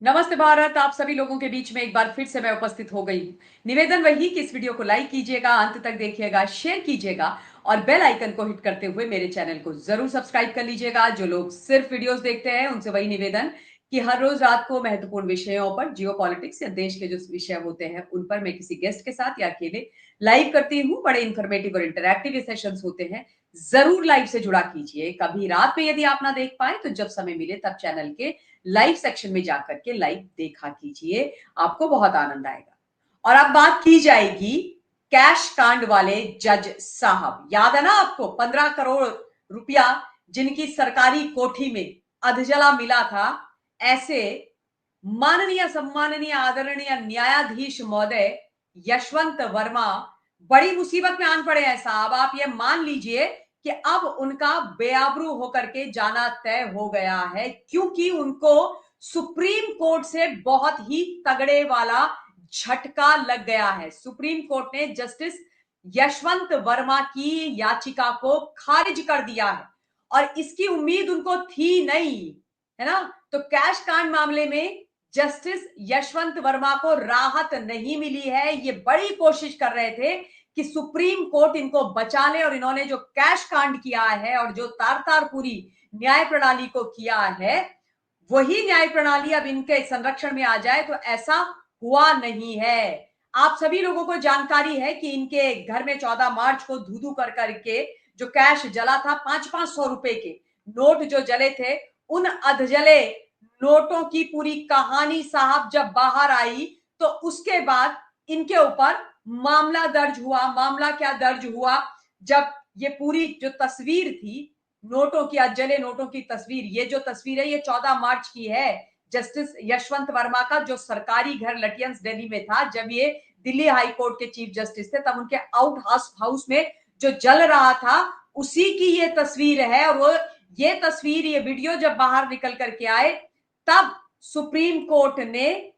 नमस्ते भारत। आप सभी लोगों के बीच में एक बार फिर से मैं उपस्थित हो गई हूँ। निवेदन वही कि इस वीडियो को लाइक कीजिएगा, अंत तक देखिएगा, शेयर कीजिएगा और बेल आइकन को हिट करते हुए मेरे चैनल को जरूर सब्सक्राइब कर लीजिएगा। जो लोग सिर्फ वीडियोस देखते हैं उनसे वही निवेदन कि हर रोज रात को महत्वपूर्ण विषयों पर, जियो पॉलिटिक्स या देश के जो विषय होते हैं उन पर मैं किसी गेस्ट के साथ या अकेले लाइव करती हूँ। बड़े इंफॉर्मेटिव और इंटरैक्टिव सेशंस होते हैं। जरूर लाइव से जुड़ा कीजिए। कभी रात में यदि आप ना देख पाए तो जब समय मिले तब चैनल के लाइव सेक्शन में जाकर के लाइव देखा कीजिए। आपको बहुत आनंद आएगा। और अब बात की जाएगी कैश कांड वाले जज साहब। याद है ना आपको 15 करोड़ रुपया जिनकी सरकारी कोठी में अधजला मिला था। ऐसे माननीय सम्माननीय आदरणीय न्यायाधीश महोदय यशवंत वर्मा बड़ी मुसीबत में आन पड़े हैं साहब। आप ये मान लीजिए कि अब उनका बेआबरू होकर के जाना तय हो गया है, क्योंकि उनको सुप्रीम कोर्ट से बहुत ही तगड़े वाला झटका लग गया है। सुप्रीम कोर्ट ने जस्टिस यशवंत वर्मा की याचिका को खारिज कर दिया है और इसकी उम्मीद उनको थी नहीं, है ना। तो कैश कांड मामले में जस्टिस यशवंत वर्मा को राहत नहीं मिली है। ये बड़ी कोशिश कर रहे थे कि सुप्रीम कोर्ट इनको बचा ले और इन्होंने जो कैश कांड किया है और जो तार तार पूरी न्याय प्रणाली को किया है, वही न्याय प्रणाली अब इनके संरक्षण में आ जाए, तो ऐसा हुआ नहीं है। आप सभी लोगों को जानकारी है कि इनके घर में 14 मार्च को धू धू कर करके जो कैश जला था, 500-500 रुपए के नोट जो जले थे, उन अधजले नोटों की पूरी कहानी साहब जब बाहर आई तो उसके बाद इनके ऊपर मामला दर्ज हुआ। मामला क्या दर्ज हुआ, जब ये पूरी जो तस्वीर थी नोटों की, अधजले नोटों की तस्वीर, ये जो तस्वीर है ये 14 मार्च की है। जस्टिस यशवंत वर्मा का जो सरकारी घर लटियंस दिल्ली में था, जब ये दिल्ली हाई कोर्ट के चीफ जस्टिस थे, तब उनके आउट हाउस में जो जल रहा था उसी की ये तस्वीर है। और वो ये तस्वीर, ये वीडियो जब बाहर निकल करके आए, तब सुप्रीम कोर्ट ने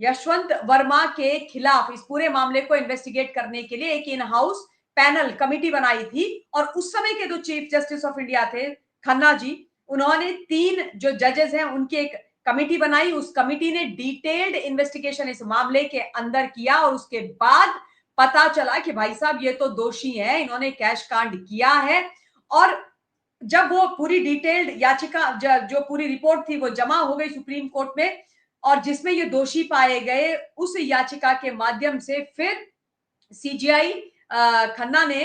यशवंत वर्मा के खिलाफ इस पूरे मामले को इन्वेस्टिगेट करने के लिए एक इन हाउस पैनल कमिटी बनाई थी। और उस समय के जो चीफ जस्टिस ऑफ इंडिया थे खन्ना जी, उन्होंने 3 जो जजेस हैं उनकी एक कमिटी बनाई। उस कमिटी ने डिटेल्ड इन्वेस्टिगेशन इस मामले के अंदर किया और उसके बाद पता चला कि भाई साहब ये तो दोषी है, इन्होंने कैश कांड किया है। और जब वो पूरी डिटेल्ड याचिका, जो पूरी रिपोर्ट थी वो जमा हो गई सुप्रीम कोर्ट में और जिसमें ये दोषी पाए गए, उस याचिका के माध्यम से फिर सीजीआई खन्ना ने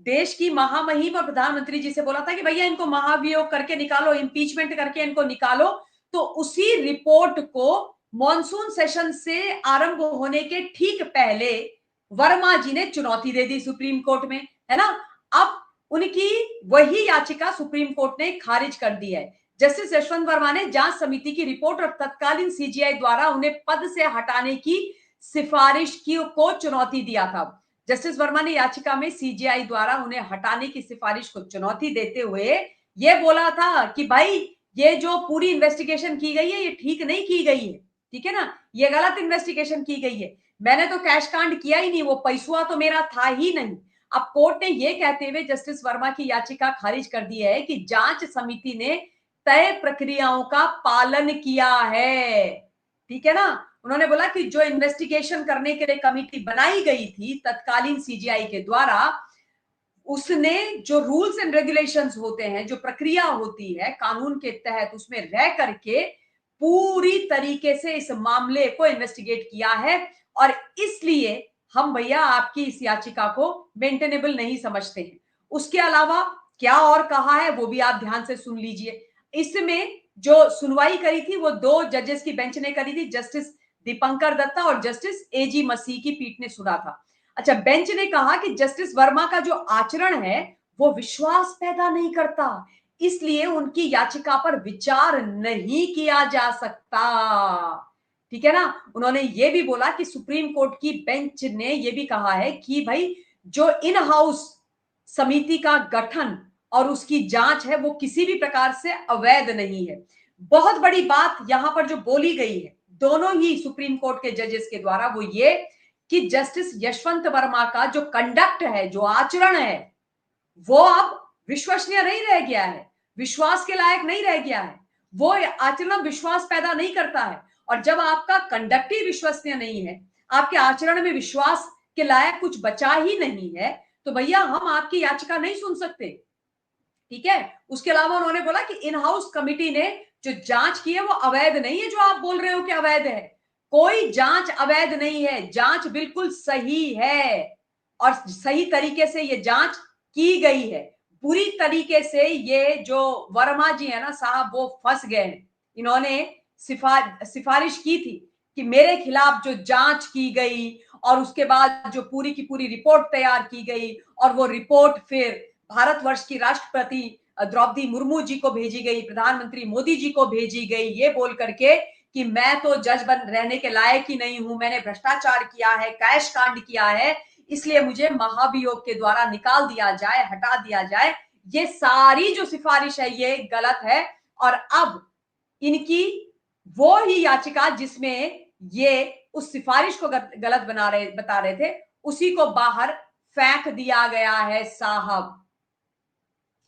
देश की महामहिम और प्रधानमंत्री जी से बोला था कि भैया इनको महाभियोग करके निकालो, इंपीचमेंट करके इनको निकालो। तो उसी रिपोर्ट को मॉनसून सेशन से आरंभ होने के ठीक पहले वर्मा जी ने चुनौती दे दी सुप्रीम कोर्ट में, है ना। अब उनकी वही याचिका सुप्रीम कोर्ट ने खारिज कर दी है। जस्टिस यशवंत वर्मा ने जांच समिति की रिपोर्ट और तत्कालीन सीजीआई द्वारा उन्हें पद से हटाने की सिफारिश की को चुनौती दिया था। जस्टिस वर्मा ने याचिका में सीजीआई द्वारा उन्हें हटाने की सिफारिश को चुनौती देते हुए यह बोला था कि भाई ये जो पूरी इन्वेस्टिगेशन की गई है ये ठीक नहीं की गई है, ठीक है ना, ये गलत इन्वेस्टिगेशन की गई है। मैंने तो कैश कांड किया ही नहीं, वो पैसुआ तो मेरा था ही नहीं। अब कोर्ट ने यह कहते हुए जस्टिस वर्मा की याचिका खारिज कर दी है कि जांच समिति ने तय प्रक्रियाओं का पालन किया है, ठीक है ना। उन्होंने बोला कि जो इन्वेस्टिगेशन करने के लिए कमेटी बनाई गई थी तत्कालीन सीजीआई के द्वारा, उसने जो रूल्स एंड रेगुलेशंस होते हैं, जो प्रक्रिया होती है कानून के तहत, उसमें रह करके पूरी तरीके से इस मामले को इन्वेस्टिगेट किया है। और इसलिए हम भैया आपकी इस याचिका को मेंटेनेबल नहीं समझते हैं। उसके अलावा क्या और कहा है वो भी आप ध्यान से सुन लीजिए। इसमें जो सुनवाई करी थी वो 2 जजेस की बेंच ने करी थी, जस्टिस दीपंकर दत्ता और जस्टिस एजी मसीह की पीठ ने सुना था। अच्छा, बेंच ने कहा कि जस्टिस वर्मा का जो आचरण है वो विश्वास पैदा नहीं करता, इसलिए उनकी याचिका पर विचार नहीं किया जा सकता, ठीक है ना। उन्होंने ये भी बोला कि सुप्रीम कोर्ट की बेंच ने ये भी कहा है कि भाई जो इन हाउस समिति का गठन और उसकी जांच है वो किसी भी प्रकार से अवैध नहीं है। बहुत बड़ी बात यहां पर जो बोली गई है दोनों ही सुप्रीम कोर्ट के जजेस के द्वारा, वो ये कि जस्टिस यशवंत वर्मा का जो कंडक्ट है, जो आचरण है, वो अब विश्वसनीय नहीं रह गया है, विश्वास के लायक नहीं रह गया है। वो आचरण विश्वास पैदा नहीं करता है और जब आपका कंडक्ट ही विश्वसनीय नहीं है, आपके आचरण में विश्वास के लायक कुछ बचा ही नहीं है, तो भैया हम आपकी याचिका नहीं सुन सकते। ठीक है। उसके अलावा उन्होंने बोला कि इन हाउस कमिटी ने जो जांच की है वो अवैध नहीं है, जो आप बोल रहे हो कि अवैध है। कोई जांच अवैध नहीं है, जांच बिल्कुल सही है और सही तरीके से ये जांच की गई है। पूरी तरीके से ये जो वर्मा जी है ना साहब, वो फंस गए हैं। इन्होंने सिफारिश की थी कि मेरे खिलाफ जो जांच की गई और उसके बाद जो पूरी की पूरी रिपोर्ट तैयार की गई और वो रिपोर्ट फिर भारतवर्ष की राष्ट्रपति द्रौपदी मुर्मू जी को भेजी गई, प्रधानमंत्री मोदी जी को भेजी गई, ये बोल करके कि मैं तो जज बन रहने के लायक ही नहीं हूं, मैंने भ्रष्टाचार किया है, कैश कांड किया है, इसलिए मुझे महाभियोग के द्वारा निकाल दिया जाए, हटा दिया जाए। ये सारी जो सिफारिश है ये गलत है। और अब इनकी वो ही याचिका जिसमें ये उस सिफारिश को गलत बता रहे थे, उसी को बाहर फेंक दिया गया है साहब।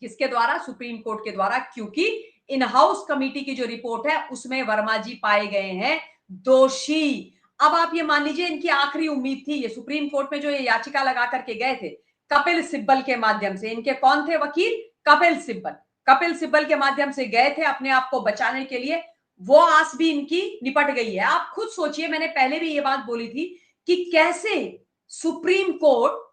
किसके द्वारा? सुप्रीम कोर्ट के द्वारा, क्योंकि इन हाउस कमेटी की जो रिपोर्ट है उसमें वर्मा जी पाए गए हैं दोषी। अब आप ये मान लीजिए इनकी आखिरी उम्मीद थी, ये सुप्रीम कोर्ट में जो ये याचिका लगा करके गए थे कपिल सिब्बल के माध्यम से, इनके कौन थे वकील? कपिल सिब्बल। कपिल सिब्बल के माध्यम से गए थे अपने आप को बचाने के लिए। वो आस भी इनकी निपट गई है। आप खुद सोचिए, मैंने पहले भी ये बात बोली थी कि कैसे सुप्रीम कोर्ट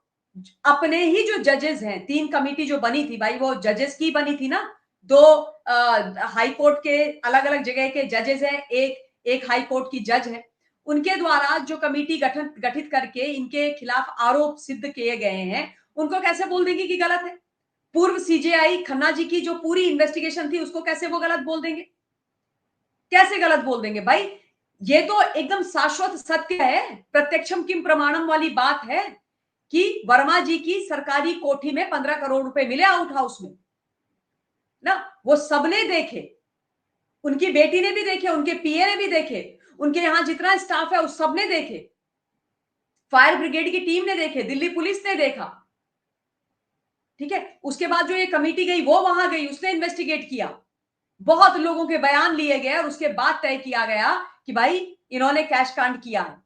अपने ही जो जजेस हैं, 3 कमेटी जो बनी थी भाई, वो जजेस की बनी थी ना। 2 हाई कोर्ट के अलग अलग जगह के जजेस हैं, एक हाई कोर्ट की जज है। उनके द्वारा जो कमेटी गठित करके इनके खिलाफ आरोप सिद्ध किए गए हैं, उनको कैसे बोल देंगे कि गलत है? पूर्व सीजेआई खन्ना जी की जो पूरी इन्वेस्टिगेशन थी उसको कैसे वो गलत बोल देंगे? कैसे गलत बोल देंगे भाई? ये तो एकदम शाश्वत सत्य है, प्रत्यक्षम किम प्रमाणम वाली बात है कि वर्मा जी की सरकारी कोठी में 15 करोड़ रुपए मिले आउट हाउस में ना। वो सबने देखे, उनकी बेटी ने भी देखे, उनके पीए ने भी देखे, उनके यहां जितना स्टाफ है उस सबने देखे, फायर ब्रिगेड की टीम ने देखे, दिल्ली पुलिस ने देखा। ठीक है। उसके बाद जो ये कमेटी गई वो वहां गई, उसने इन्वेस्टिगेट किया, बहुत लोगों के बयान लिए गए और उसके बाद तय किया गया कि भाई इन्होंने कैश कांड किया है।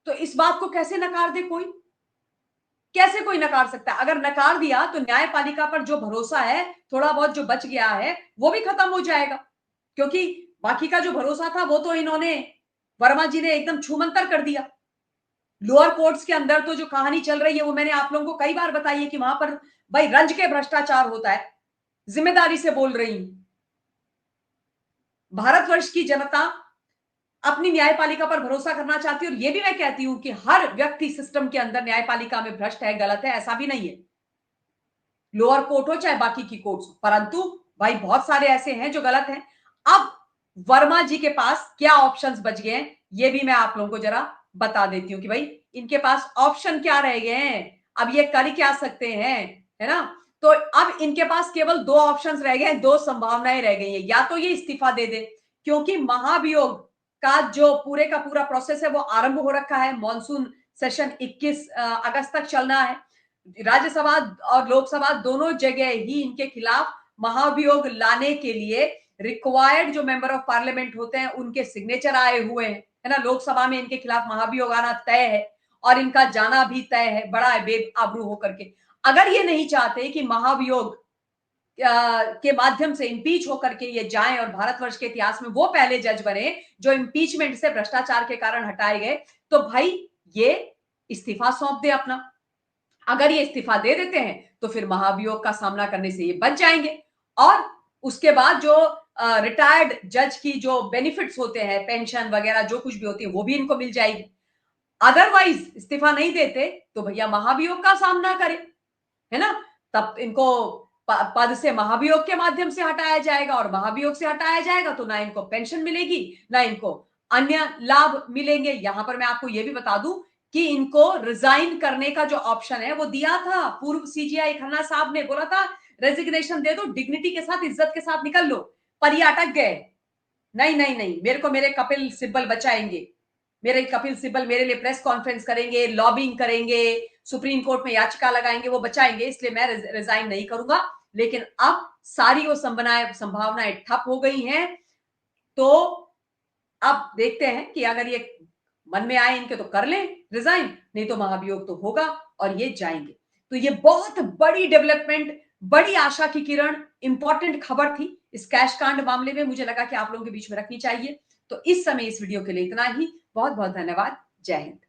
तो इस बात को कैसे नकार दे कोई? कैसे कोई नकार सकता है? अगर नकार दिया तो न्यायपालिका पर जो भरोसा है, थोड़ा बहुत जो बच गया है, वो भी खत्म हो जाएगा। क्योंकि बाकी का जो भरोसा था वो तो इन्होंने, वर्मा जी ने एकदम छूमंतर कर दिया। लोअर कोर्ट्स के अंदर तो जो कहानी चल रही है वो मैंने आप लोगों को कई बार बताई है कि वहां पर भाई रंज के भ्रष्टाचार होता है। जिम्मेदारी से बोल रही हूं, भारतवर्ष की जनता अपनी न्यायपालिका पर भरोसा करना चाहती है। और यह भी मैं कहती हूं कि हर व्यक्ति सिस्टम के अंदर न्यायपालिका में भ्रष्ट है, गलत है, ऐसा भी नहीं है, लोअर कोर्ट हो चाहे बाकी की कोर्ट्स हो, परंतु भाई बहुत सारे ऐसे हैं जो गलत हैं। अब वर्मा जी के पास क्या ऑप्शंस बच गए हैं ये भी मैं आप लोगों को जरा बता देती हूं कि भाई इनके पास ऑप्शन क्या रह गए हैं, अब ये कर क्या सकते हैं, है ना। तो अब इनके पास केवल 2 ऑप्शंस रह गए हैं, 2 संभावनाएं रह गई हैं। या तो ये इस्तीफा दे दे, क्योंकि महाभियोग का जो पूरे का पूरा प्रोसेस है वो आरंभ हो रखा है, मॉनसून सेशन 21 अगस्त तक चलना है। राज्यसभा और लोकसभा दोनों जगह ही इनके खिलाफ महाभियोग लाने के लिए रिक्वायर्ड जो मेंबर ऑफ पार्लियामेंट होते हैं उनके सिग्नेचर आए हुए हैं, है ना। लोकसभा में इनके खिलाफ महाभियोग आना तय है और इनका जाना भी तय है, बड़ा है बेआबरू होकर के। अगर ये नहीं चाहते कि महाभियोग के माध्यम से इंपीच होकर के ये जाएं और भारतवर्ष के इतिहास में वो पहले जज बने जो इंपीचमेंट से भ्रष्टाचार के कारण हटाए गए, तो भाई ये इस्तीफा सौंप दे अपना। अगर ये इस्तीफा दे देते हैं तो फिर महाभियोग का सामना करने से ये बच जाएंगे और उसके बाद जो रिटायर्ड जज की जो बेनिफिट्स होते हैं, पेंशन वगैरह जो कुछ भी होती है, वो भी इनको मिल जाएगी। अदरवाइज इस्तीफा नहीं देते तो भैया महाभियोग का सामना करें, है ना। तब इनको पद से महाभियोग के माध्यम से हटाया जाएगा और महाभियोग से हटाया जाएगा तो ना इनको पेंशन मिलेगी ना इनको अन्य लाभ मिलेंगे। यहां पर मैं आपको यह भी बता दूं कि इनको रिजाइन करने का जो ऑप्शन है वो दिया था पूर्व सीजीआई खन्ना साहब ने, बोला था रेजिग्नेशन दे दो, डिग्निटी के साथ, इज्जत के साथ निकल लो, पर ये अटक गए। नहीं नहीं नहीं, मेरे को मेरे कपिल सिब्बल बचाएंगे, मेरे कपिल सिब्बल मेरे लिए प्रेस कॉन्फ्रेंस करेंगे, लॉबिंग करेंगे, सुप्रीम कोर्ट में याचिका लगाएंगे, वो बचाएंगे, इसलिए मैं रिजाइन नहीं करूंगा। लेकिन अब सारी वो संभावनाएं ठप हो गई हैं। तो अब देखते हैं कि अगर ये मन में आए इनके तो कर लें रिजाइन, नहीं तो महाभियोग तो होगा और ये जाएंगे। तो ये बहुत बड़ी डेवलपमेंट, बड़ी आशा की किरण, इंपॉर्टेंट खबर थी इस कैश कांड मामले में, मुझे लगा कि आप लोगों के बीच में रखनी चाहिए। तो इस समय इस वीडियो के लिए इतना ही। बहुत बहुत धन्यवाद। जय हिंद।